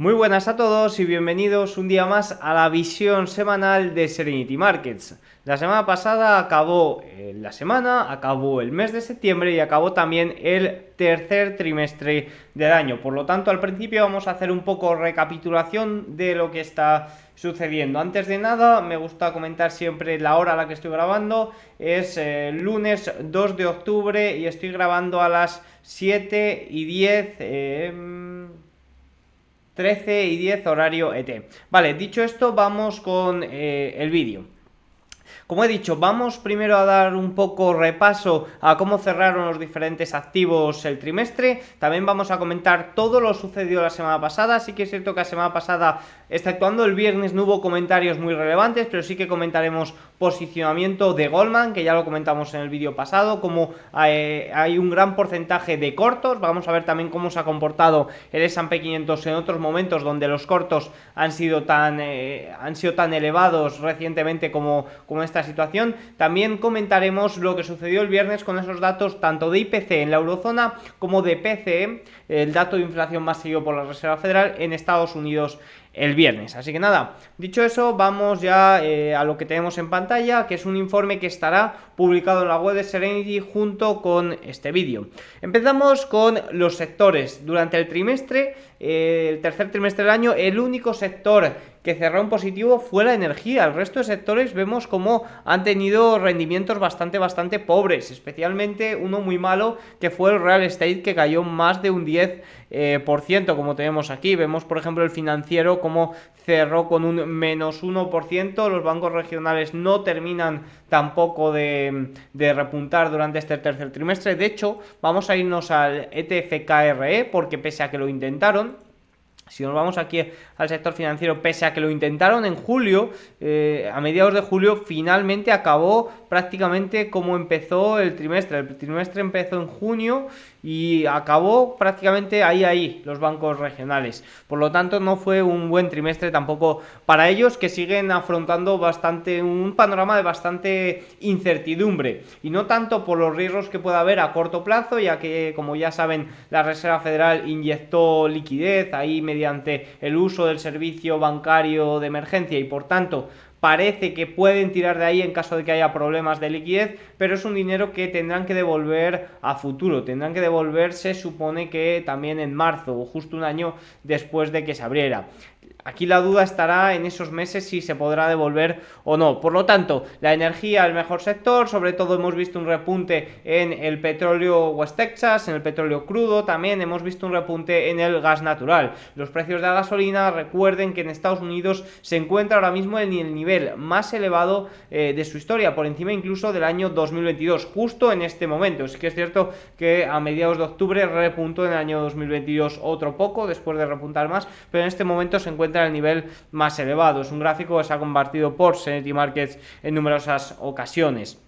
Muy buenas a todos y bienvenidos un día más a la visión semanal de Serenity Markets. La semana pasada acabó la semana, acabó el mes de septiembre y acabó también el tercer trimestre del año. Por lo tanto, al principio vamos a hacer un poco recapitulación de lo que está sucediendo. Antes de nada, me gusta comentar siempre la hora a la que estoy grabando. Es lunes 2 de octubre y estoy grabando a las 7:10. 13:10 horario ET. Vale, dicho esto, vamos con el vídeo. Como he dicho, vamos primero a dar un poco repaso a cómo cerraron los diferentes activos el trimestre. También vamos a comentar todo lo sucedido la semana pasada. Sí que es cierto que la semana pasada, exceptuando el viernes, no hubo comentarios muy relevantes, pero sí que comentaremos posicionamiento de Goldman, que ya lo comentamos en el vídeo pasado, como hay un gran porcentaje de cortos. Vamos a ver también cómo se ha comportado el S&P 500 en otros momentos donde los cortos han sido tan elevados recientemente como esta situación. También comentaremos lo que sucedió el viernes con esos datos tanto de IPC en la eurozona como de PCE, el dato de inflación más seguido por la Reserva Federal en Estados Unidos el viernes. Así que nada, dicho eso, vamos ya a lo que tenemos en pantalla, que es un informe que estará publicado en la web de Serenity junto con este vídeo. Empezamos con los sectores. Durante el trimestre, el tercer trimestre del año, el único sector que cerró en positivo fue la energía. El resto de sectores vemos como han tenido rendimientos bastante pobres, especialmente uno muy malo que fue el real estate, que cayó más de un 10%, como tenemos aquí. Vemos por ejemplo el financiero como cerró con un menos 1%. Los bancos regionales no terminan tampoco de repuntar durante este tercer trimestre. De hecho, vamos a irnos al ETF KRE porque pese a que lo intentaron, si nos vamos aquí al sector financiero, pese a que lo intentaron en julio, a mediados de julio, finalmente acabó prácticamente como empezó el trimestre. El trimestre empezó en junio y acabó prácticamente ahí los bancos regionales. Por lo tanto, no fue un buen trimestre tampoco para ellos, que siguen afrontando un panorama de bastante incertidumbre. Y no tanto por los riesgos que pueda haber a corto plazo, ya que, como ya saben, la Reserva Federal inyectó liquidez ahí mediante el uso del servicio bancario de emergencia y por tanto parece que pueden tirar de ahí en caso de que haya problemas de liquidez, pero es un dinero que tendrán que devolver a futuro, tendrán que devolver, se supone que también en marzo o justo un año después de que se abriera. Aquí la duda estará en esos meses si se podrá devolver o no. Por lo tanto, la energía el mejor sector. Sobre todo hemos visto un repunte en el petróleo West Texas, en el petróleo crudo. También hemos visto un repunte en el gas natural. Los precios de la gasolina, recuerden que en Estados Unidos se encuentra ahora mismo en el nivel más elevado de su historia, por encima incluso del año 2022, justo en este momento. Sí que es cierto que a mediados de octubre repuntó en el año 2022 otro poco, después de repuntar más, pero en este momento se encuentra al nivel más elevado. Es un gráfico que se ha compartido por Serenity Markets en numerosas ocasiones.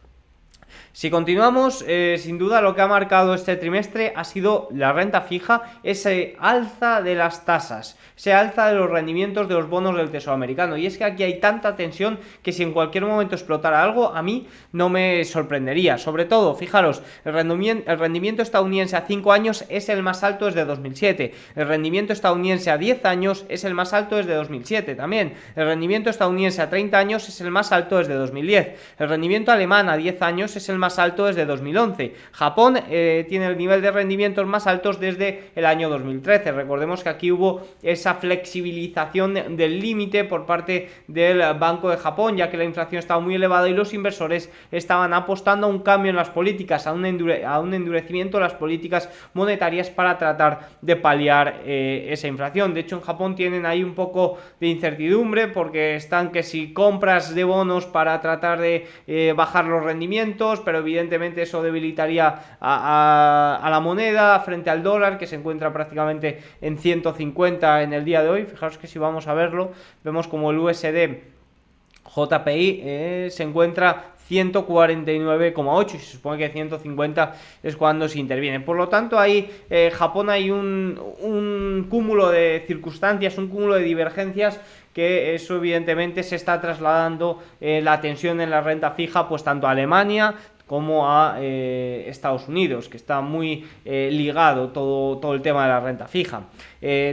Si continuamos, sin duda lo que ha marcado este trimestre ha sido la renta fija, ese alza de las tasas, ese alza de los rendimientos de los bonos del Tesoro americano. Y es que aquí hay tanta tensión que si en cualquier momento explotara algo, a mí no me sorprendería. Sobre todo, fijaros, el rendimiento estadounidense a 5 años es el más alto desde 2007. El rendimiento estadounidense a 10 años es el más alto desde 2007 también. El rendimiento estadounidense a 30 años es el más alto desde 2010. El rendimiento alemán a 10 años es el más alto desde 2011. Japón tiene el nivel de rendimientos más altos desde el año 2013. Recordemos que aquí hubo esa flexibilización del límite por parte del Banco de Japón, ya que la inflación estaba muy elevada y los inversores estaban apostando a un cambio en las políticas, a un endurecimiento de las políticas monetarias para tratar de paliar esa inflación. De hecho, en Japón tienen ahí un poco de incertidumbre porque están que si compras de bonos para tratar de bajar los rendimientos, pero evidentemente eso debilitaría a la moneda frente al dólar, que se encuentra prácticamente en 150 en el día de hoy. Fijaros que si vamos a verlo, vemos como el USD JPI se encuentra 149,8 y se supone que 150 es cuando se interviene. Por lo tanto, ahí Japón hay un cúmulo de circunstancias, un cúmulo de divergencias, que eso evidentemente se está trasladando la tensión en la renta fija pues tanto a Alemania como a Estados Unidos, que está muy ligado todo el tema de la renta fija.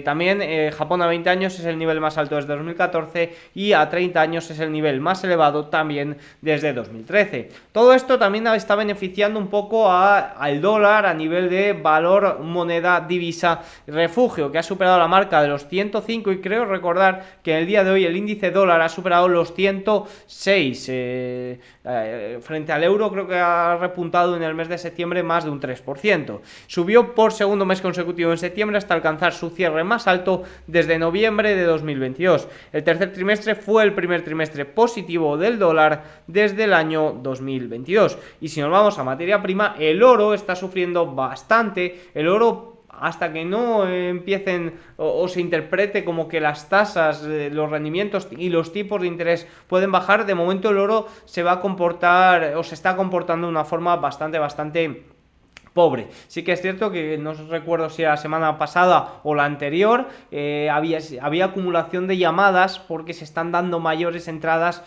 También Japón a 20 años es el nivel más alto desde 2014 y a 30 años es el nivel más elevado también desde 2013. Todo esto también está beneficiando un poco al dólar a nivel de valor, moneda, divisa, refugio, que ha superado la marca de los 105, y creo recordar que en el día de hoy el índice dólar ha superado los 106. Frente al euro creo que ha repuntado en el mes de septiembre más de un 3%. Subió por segundo mes consecutivo en septiembre hasta alcanzar su cierre más alto desde noviembre de 2022. El tercer trimestre fue el primer trimestre positivo del dólar desde el año 2022. Y si nos vamos a materia prima, el oro está sufriendo bastante. El oro, hasta que no empiecen o se interprete como que las tasas, los rendimientos y los tipos de interés pueden bajar, de momento el oro se va a comportar o se está comportando de una forma bastante pobre. Sí que es cierto que no recuerdo si era la semana pasada o la anterior, había acumulación de llamadas porque se están dando mayores entradas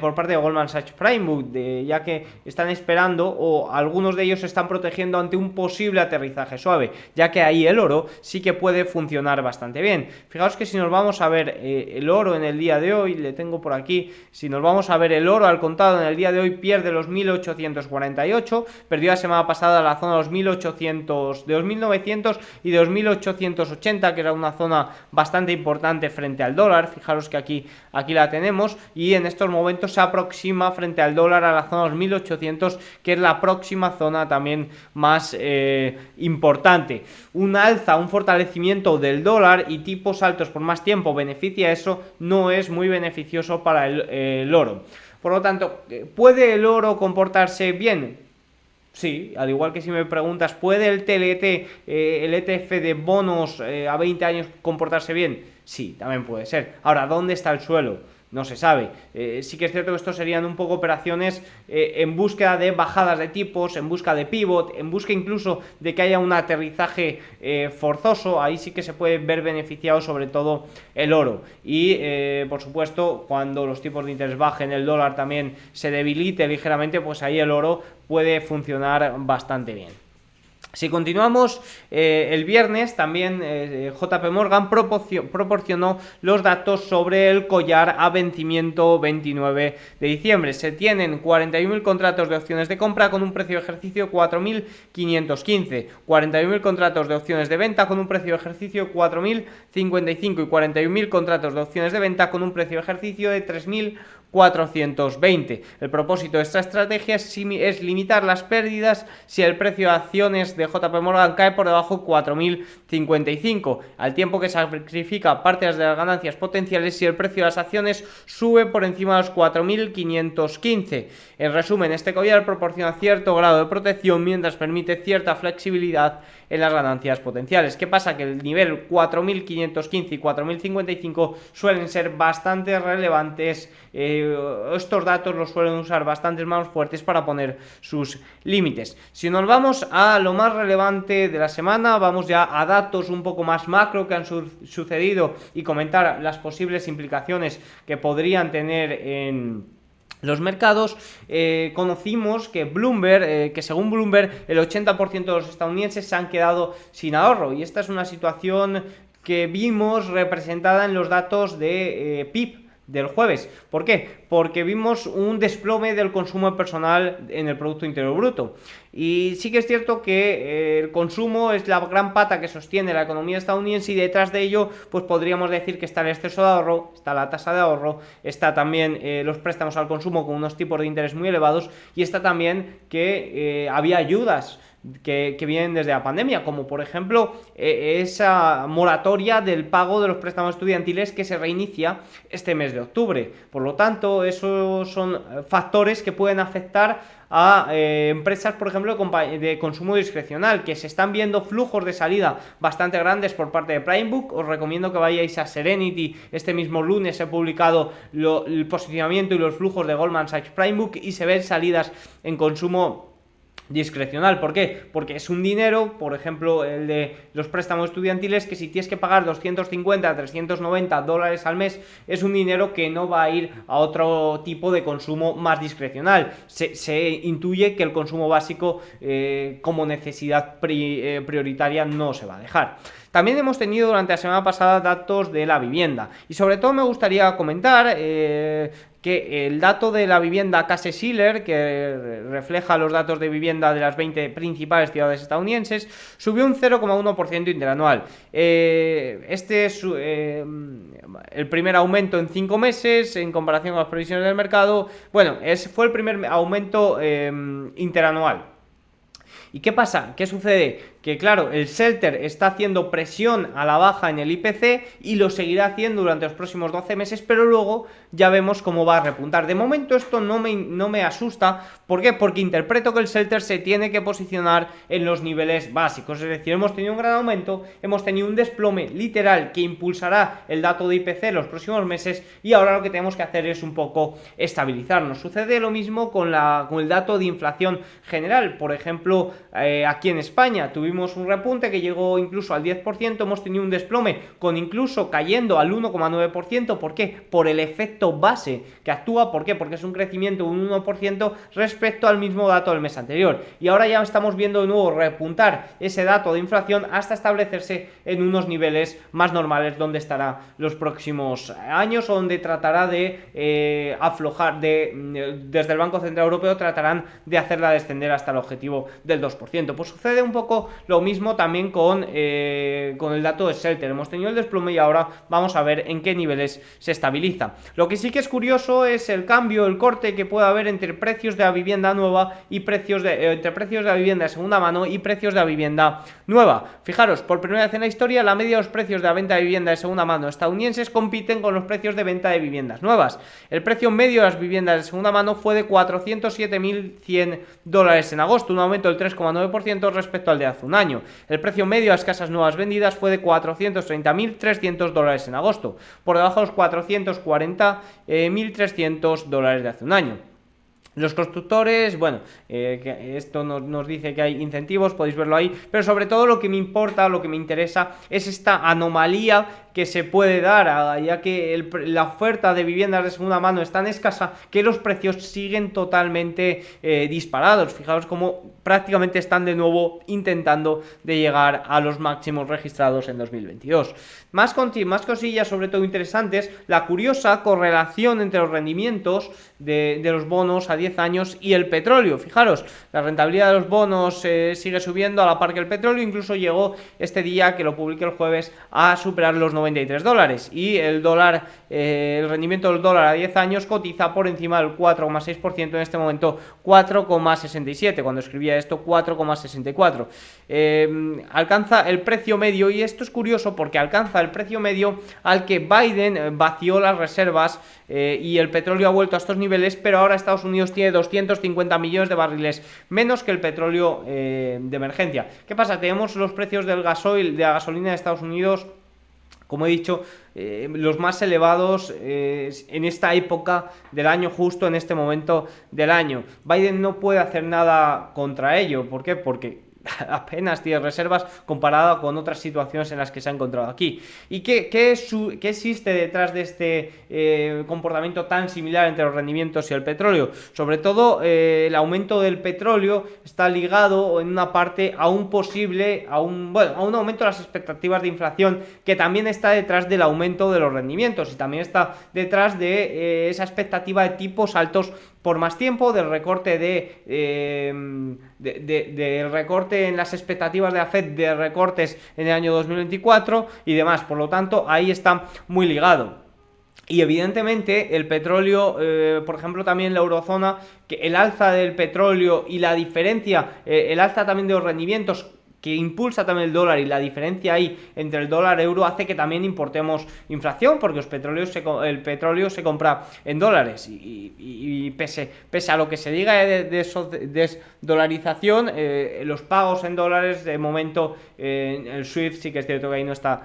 por parte de Goldman Sachs Primebook, ya que están esperando, o algunos de ellos se están protegiendo ante un posible aterrizaje suave, ya que ahí el oro sí que puede funcionar bastante bien. Fijaos que si nos vamos a ver el oro en el día de hoy, le tengo por aquí, si nos vamos a ver el oro al contado en el día de hoy, pierde los 1848, perdió la semana pasada la zona de los 1800, de 2900 y de 2880, que era una zona bastante importante frente al dólar. Fijaros que aquí la tenemos, y en estos momentos se aproxima frente al dólar a la zona de los 1800, que es la próxima zona también más importante. Un alza, un fortalecimiento del dólar y tipos altos por más tiempo beneficia eso, no es muy beneficioso para el oro. Por lo tanto, ¿puede el oro comportarse bien? Sí, al igual que si me preguntas, ¿puede el TLT, el ETF de bonos a 20 años comportarse bien? Sí, también puede ser. Ahora, ¿dónde está el suelo? No se sabe. Sí que es cierto que estos serían un poco operaciones en búsqueda de bajadas de tipos, en busca de pivot, en busca incluso de que haya un aterrizaje forzoso. Ahí sí que se puede ver beneficiado sobre todo el oro. Y por supuesto, cuando los tipos de interés bajen, el dólar también se debilite ligeramente, pues ahí el oro puede funcionar bastante bien. Si continuamos, el viernes también JP Morgan proporcionó los datos sobre el collar a vencimiento 29 de diciembre. Se tienen 41.000 contratos de opciones de compra con un precio de ejercicio 4.515, 41.000 contratos de opciones de venta con un precio de ejercicio 4.055 y 41.000 contratos de opciones de venta con un precio de ejercicio de 3.420. El propósito de esta estrategia es limitar las pérdidas si el precio de acciones de JP Morgan cae por debajo de 4.055, al tiempo que sacrifica partes de las ganancias potenciales si el precio de las acciones sube por encima de los 4.515. En resumen, este collar proporciona cierto grado de protección mientras permite cierta flexibilidad en las ganancias potenciales. ¿Qué pasa? Que el nivel 4.515 y 4.055 suelen ser bastante relevantes. Estos datos los suelen usar bastantes manos fuertes para poner sus límites. Si nos vamos a lo más relevante de la semana, vamos ya a datos un poco más macro que han sucedido y comentar las posibles implicaciones que podrían tener en los mercados. Conocimos que Bloomberg, que según Bloomberg el 80% de los estadounidenses se han quedado sin ahorro, y esta es una situación que vimos representada en los datos de PIB del jueves. ¿Por qué? Porque vimos un desplome del consumo personal en el Producto Interior Bruto. Y sí que es cierto que el consumo es la gran pata que sostiene la economía estadounidense, y detrás de ello pues podríamos decir que está el exceso de ahorro, está la tasa de ahorro, está también los préstamos al consumo con unos tipos de interés muy elevados, y está también que había ayudas que vienen desde la pandemia, como por ejemplo esa moratoria del pago de los préstamos estudiantiles que se reinicia este mes de octubre. Por lo tanto, esos son factores que pueden afectar a empresas, por ejemplo, de consumo discrecional, que se están viendo flujos de salida bastante grandes por parte de Primebook. Os recomiendo que vayáis a Serenity. Este mismo lunes he publicado el posicionamiento y los flujos de Goldman Sachs Primebook, y se ven salidas en consumo discrecional. ¿Por qué? Porque es un dinero, por ejemplo, el de los préstamos estudiantiles, que si tienes que pagar 250, 390 dólares al mes, es un dinero que no va a ir a otro tipo de consumo más discrecional. Se intuye que el consumo básico como necesidad prioritaria no se va a dejar. También hemos tenido durante la semana pasada datos de la vivienda, y sobre todo me gustaría comentar que el dato de la vivienda Case-Shiller, que refleja los datos de vivienda de las 20 principales ciudades estadounidenses, subió un 0,1% interanual. Este es el primer aumento en 5 meses en comparación con las previsiones del mercado. Bueno, fue el primer aumento interanual. ¿Y qué pasa? ¿Qué sucede? Que claro, el shelter está haciendo presión a la baja en el IPC y lo seguirá haciendo durante los próximos 12 meses, pero luego ya vemos cómo va a repuntar. De momento esto no me asusta. ¿Por qué? Porque interpreto que el shelter se tiene que posicionar en los niveles básicos. Es decir, hemos tenido un gran aumento, hemos tenido un desplome literal que impulsará el dato de IPC en los próximos meses, y ahora lo que tenemos que hacer es un poco estabilizarnos. Sucede lo mismo con el dato de inflación general. Por ejemplo, aquí en España tuvimos un repunte que llegó incluso al 10%, hemos tenido un desplome con incluso cayendo al 1,9%. ¿Por qué? Por el efecto base que actúa. ¿Por qué? Porque es un crecimiento de un 1% respecto al mismo dato del mes anterior, y ahora ya estamos viendo de nuevo repuntar ese dato de inflación hasta establecerse en unos niveles más normales, donde estará los próximos años, o donde tratará de aflojar, desde el Banco Central Europeo tratarán de hacerla descender hasta el objetivo del 2%. Pues sucede un poco lo mismo también con el dato de shelter. Hemos tenido el desplome y ahora vamos a ver en qué niveles se estabiliza. Lo que sí que es curioso es el cambio, el corte que puede haber entre precios de la vivienda nueva y entre precios de la vivienda de segunda mano y precios de la vivienda nueva. Fijaros, por primera vez en la historia, la media de los precios de la venta de vivienda de segunda mano estadounidenses compiten con los precios de venta de viviendas nuevas. El precio medio de las viviendas de segunda mano fue de 407.100 dólares en agosto, un aumento del 3,9% respecto al de hace un año. El precio medio de las casas nuevas vendidas fue de 430.300 dólares en agosto, por debajo de los 440.300 dólares de hace un año. Los constructores, bueno, esto nos dice que hay incentivos, podéis verlo ahí, pero sobre todo lo que me importa, lo que me interesa es esta anomalía que se puede dar, ya que la oferta de viviendas de segunda mano es tan escasa que los precios siguen totalmente disparados. Fijaos cómo prácticamente están de nuevo intentando de llegar a los máximos registrados en 2022. Más cosillas sobre todo interesantes: la curiosa correlación entre los rendimientos de los bonos a 10 años y el petróleo. Fijaros, la rentabilidad de los bonos sigue subiendo a la par que el petróleo, incluso llegó este día, que lo publiqué el jueves, a superar los 93 dólares, y el rendimiento del dólar a 10 años cotiza por encima del 4,6%, en este momento 4,67, cuando escribía esto 4,64. Alcanza el precio medio, y esto es curioso porque alcanza el precio medio al que Biden vació las reservas, y el petróleo ha vuelto a estos niveles, pero ahora Estados Unidos tiene 250 millones de barriles menos que el petróleo de emergencia. ¿Qué pasa? Tenemos los precios del gasoil, de la gasolina de Estados Unidos, como he dicho, los más elevados en esta época del año, justo en este momento del año. Biden no puede hacer nada contra ello. ¿Por qué? Porque apenas tiene reservas comparada con otras situaciones en las que se ha encontrado aquí. ¿Y qué existe detrás de este comportamiento tan similar entre los rendimientos y el petróleo? Sobre todo, el aumento del petróleo está ligado en una parte a un aumento de las expectativas de inflación, que también está detrás del aumento de los rendimientos, y también está detrás de esa expectativa de tipos altos por más tiempo, del recorte del recorte en las expectativas de la Fed, de recortes en el año 2024 y demás. Por lo tanto, ahí está muy ligado. Y evidentemente el petróleo, por ejemplo, también la eurozona, que el alza del petróleo y la diferencia, el alza también de los rendimientos que impulsa también el dólar, y la diferencia ahí entre el dólar y euro hace que también importemos inflación, porque el petróleo se compra en dólares, y pese a lo que se diga de desdolarización, los pagos en dólares de momento, el SWIFT sí que es cierto que ahí no está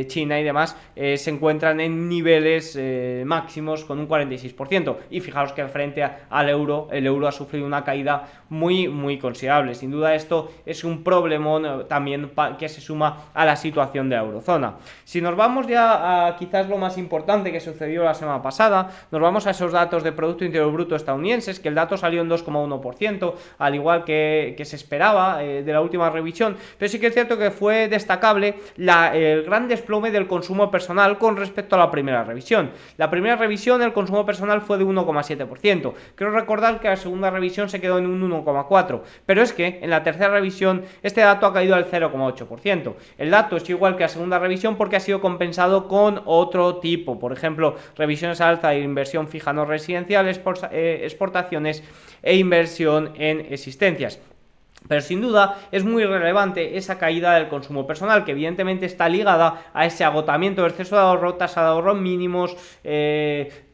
China y demás, se encuentran en niveles máximos con un 46%, y fijaos que frente al euro, el euro ha sufrido una caída muy considerable. Sin duda esto es un problemón también que se suma a la situación de la eurozona. Si nos vamos ya a quizás lo más importante que sucedió la semana pasada, nos vamos a esos datos de Producto Interior Bruto estadounidenses, que el dato salió en 2,1%, al igual que se esperaba de la última revisión, pero sí que es cierto que fue destacable el gran desplome del consumo personal con respecto a la primera revisión. La primera revisión, el consumo personal fue de 1,7%. Quiero recordar que la segunda revisión se quedó en un 1,4%, pero es que en la tercera revisión este dato ha caído al 0,8%. El dato es igual que la segunda revisión porque ha sido compensado con otro tipo, por ejemplo, revisiones al alza de inversión fija no residencial, exportaciones e inversión en existencias. Pero sin duda es muy relevante esa caída del consumo personal, que evidentemente está ligada a ese agotamiento del exceso de ahorro, tasa de ahorro mínimos,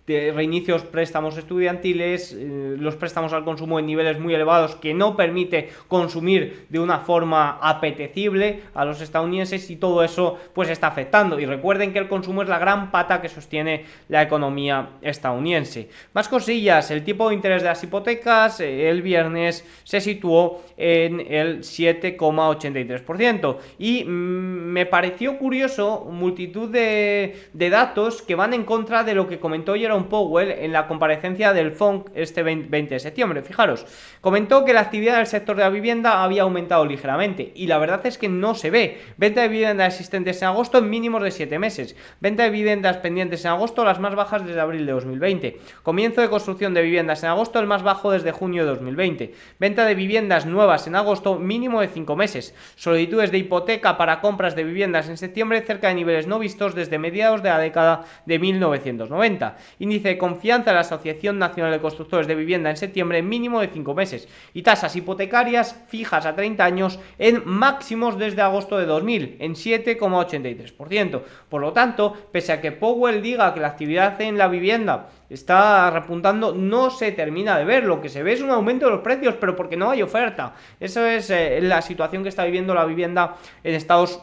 de reinicios préstamos estudiantiles, los préstamos al consumo en niveles muy elevados que no permite consumir de una forma apetecible a los estadounidenses, y todo eso pues está afectando. Y recuerden que el consumo es la gran pata que sostiene la economía estadounidense. Más cosillas: el tipo de interés de las hipotecas el viernes se situó en el 7,83%, y me pareció curioso multitud de datos que van en contra de lo que comentó Jerome Powell en la comparecencia del FONC este 20 de septiembre. Fijaros, comentó que la actividad del sector de la vivienda había aumentado ligeramente, y la verdad es que no se ve. Venta de viviendas existentes en agosto en mínimos de 7 meses. Venta de viviendas pendientes en agosto, las más bajas desde abril de 2020. Comienzo de construcción de viviendas en agosto, el más bajo desde junio de 2020. Venta de viviendas nuevas en agosto, mínimo de 5 meses. Solicitudes de hipoteca para compras de viviendas en septiembre, cerca de niveles no vistos desde mediados de la década de 1990. Índice de confianza de la Asociación Nacional de Constructores de Vivienda en septiembre, mínimo de 5 meses. Y tasas hipotecarias fijas a 30 años en máximos desde agosto de 2000, en 7,83%. Por lo tanto, pese a que Powell diga que la actividad en la vivienda está repuntando, no se termina de ver. Lo que se ve es un aumento de los precios, pero porque no hay oferta. Esa es la situación que está viviendo la vivienda en Estados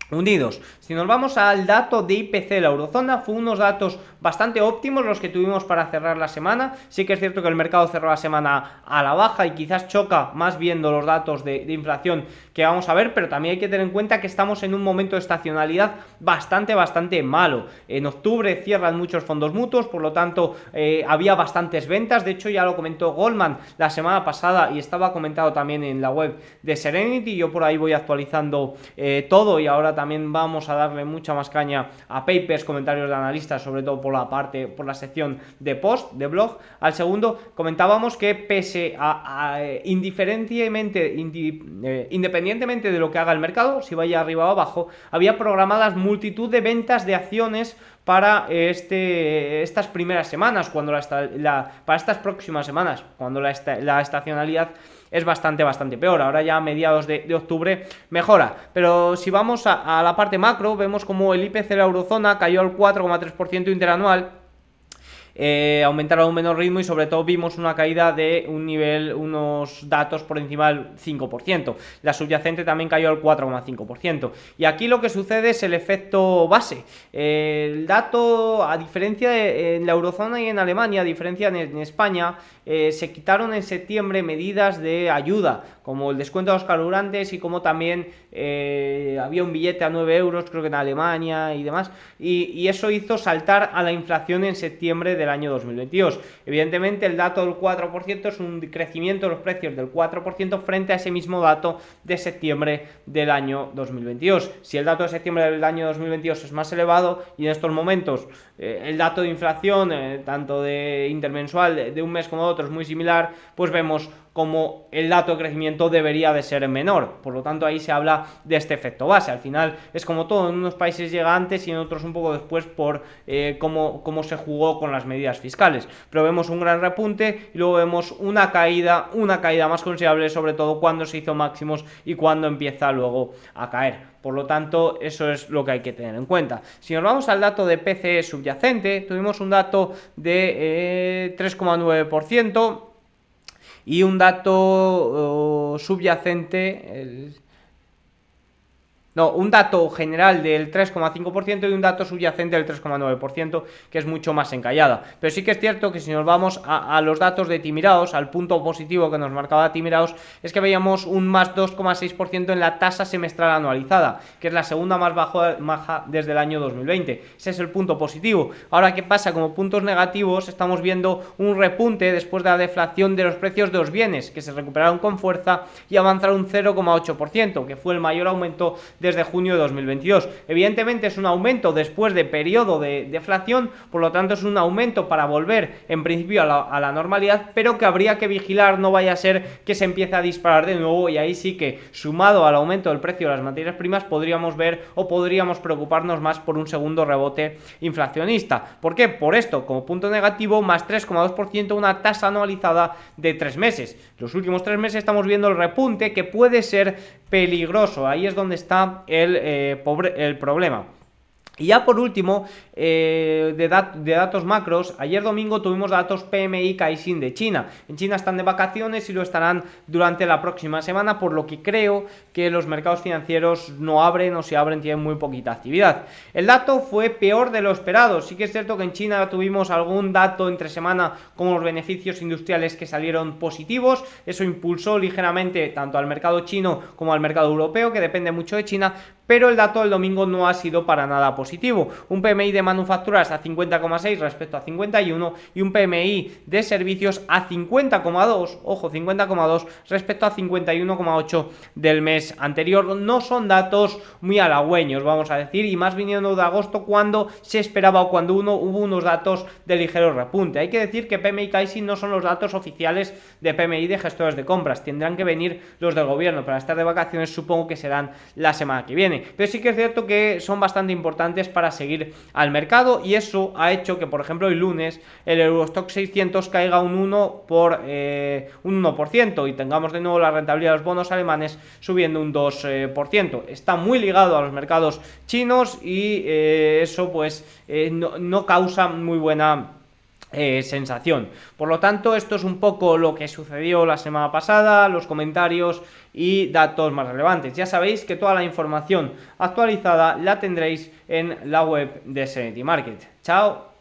Unidos. Si nos vamos al dato de IPC de la eurozona, fue unos datos bastante óptimos los que tuvimos para cerrar la semana. Sí que es cierto que el mercado cerró la semana a la baja y quizás choca más viendo los datos de inflación que vamos a ver, pero también hay que tener en cuenta que estamos en un momento de estacionalidad bastante malo. En octubre cierran muchos fondos mutuos, por lo tanto había bastantes ventas. De hecho, ya lo comentó Goldman la semana pasada y estaba comentado también en la web de Serenity. Yo por ahí voy actualizando todo, y ahora también vamos a darle mucha más caña a papers, comentarios de analistas, sobre todo por la sección de post, de blog. Al segundo, comentábamos que pese independientemente de lo que haga el mercado, si vaya arriba o abajo, había programadas multitud de ventas de acciones para estas primeras semanas, para estas próximas semanas, cuando la estacionalidad es bastante peor. Ahora ya a mediados de octubre mejora. Pero si vamos a la parte macro, vemos como el IPC de la eurozona cayó al 4,3% interanual. Aumentaron a un menor ritmo, y sobre todo vimos una caída de unos datos por encima del 5%. La subyacente también cayó al 4,5%. Y aquí lo que sucede es el efecto base. El dato, a diferencia en la eurozona y en Alemania, a diferencia en España, se quitaron en septiembre medidas de ayuda, como el descuento de los carburantes, y como también había un billete a 9 euros, creo que en Alemania y demás, y eso hizo saltar a la inflación en septiembre del año 2022. Evidentemente el dato del 4% es un crecimiento de los precios del 4% frente a ese mismo dato de septiembre del año 2022. Si el dato de septiembre del año 2022 es más elevado, y en estos momentos el dato de inflación tanto de intermensual de un mes como de otro es muy similar, pues vemos como el dato de crecimiento debería de ser menor. Por lo tanto, ahí se habla de este efecto base. Al final es como todo, en unos países llega antes y en otros un poco después por cómo se jugó con las medidas fiscales. Pero vemos un gran repunte y luego vemos una caída más considerable, sobre todo cuando se hizo máximos y cuando empieza luego a caer. Por lo tanto, eso es lo que hay que tener en cuenta. Si nos vamos al dato de PCE subyacente, tuvimos un dato de 3,9% y un dato subyacente... un dato general del 3,5% y un dato subyacente del 3,9%, que es mucho más encallada. Pero sí que es cierto que si nos vamos a los datos de Timiraos, al punto positivo que nos marcaba Timiraos, es que veíamos un más 2,6% en la tasa semestral anualizada, que es la segunda más baja desde el año 2020. Ese es el punto positivo. Ahora, ¿qué pasa? Como puntos negativos, estamos viendo un repunte después de la deflación de los precios de los bienes, que se recuperaron con fuerza y avanzaron un 0,8%, que fue el mayor aumento desde junio de 2022. Evidentemente es un aumento después de periodo de deflación, por lo tanto es un aumento para volver en principio a la normalidad, pero que habría que vigilar, no vaya a ser que se empiece a disparar de nuevo, y ahí sí que, sumado al aumento del precio de las materias primas, podríamos ver o podríamos preocuparnos más por un segundo rebote inflacionista. ¿Por qué? Por esto, como punto negativo, más 3,2%, una tasa anualizada de 3 meses. Los últimos 3 meses estamos viendo el repunte, que puede ser peligroso. Ahí es donde está el problema. Y ya por último, de datos macros, ayer domingo tuvimos datos PMI Caixin de China. En China están de vacaciones y lo estarán durante la próxima semana, por lo que creo que los mercados financieros no abren, o si abren tienen muy poquita actividad. El dato fue peor de lo esperado. Sí que es cierto que en China tuvimos algún dato entre semana como los beneficios industriales que salieron positivos. Eso impulsó ligeramente tanto al mercado chino como al mercado europeo, que depende mucho de China, pero el dato del domingo no ha sido para nada positivo. Un PMI de manufacturas a 50,6 respecto a 51 y un PMI de servicios a 50,2, ojo, 50,2 respecto a 51,8 del mes anterior. No son datos muy halagüeños, vamos a decir, y más viniendo de agosto, cuando se esperaba o cuando hubo unos datos de ligero repunte. Hay que decir que PMI Caixin no son los datos oficiales de PMI de gestores de compras, tendrán que venir los del gobierno. Para estar de vacaciones supongo que serán la semana que viene. Pero sí que es cierto que son bastante importantes para seguir al mercado, y eso ha hecho que, por ejemplo, el lunes el Eurostoxx 600 caiga un 1% y tengamos de nuevo la rentabilidad de los bonos alemanes subiendo un 2%. Está muy ligado a los mercados chinos y eso pues no causa muy buena sensación. Por lo tanto, esto es un poco lo que sucedió la semana pasada, los comentarios y datos más relevantes. Ya sabéis que toda la información actualizada la tendréis en la web de Serenity Market. Chao.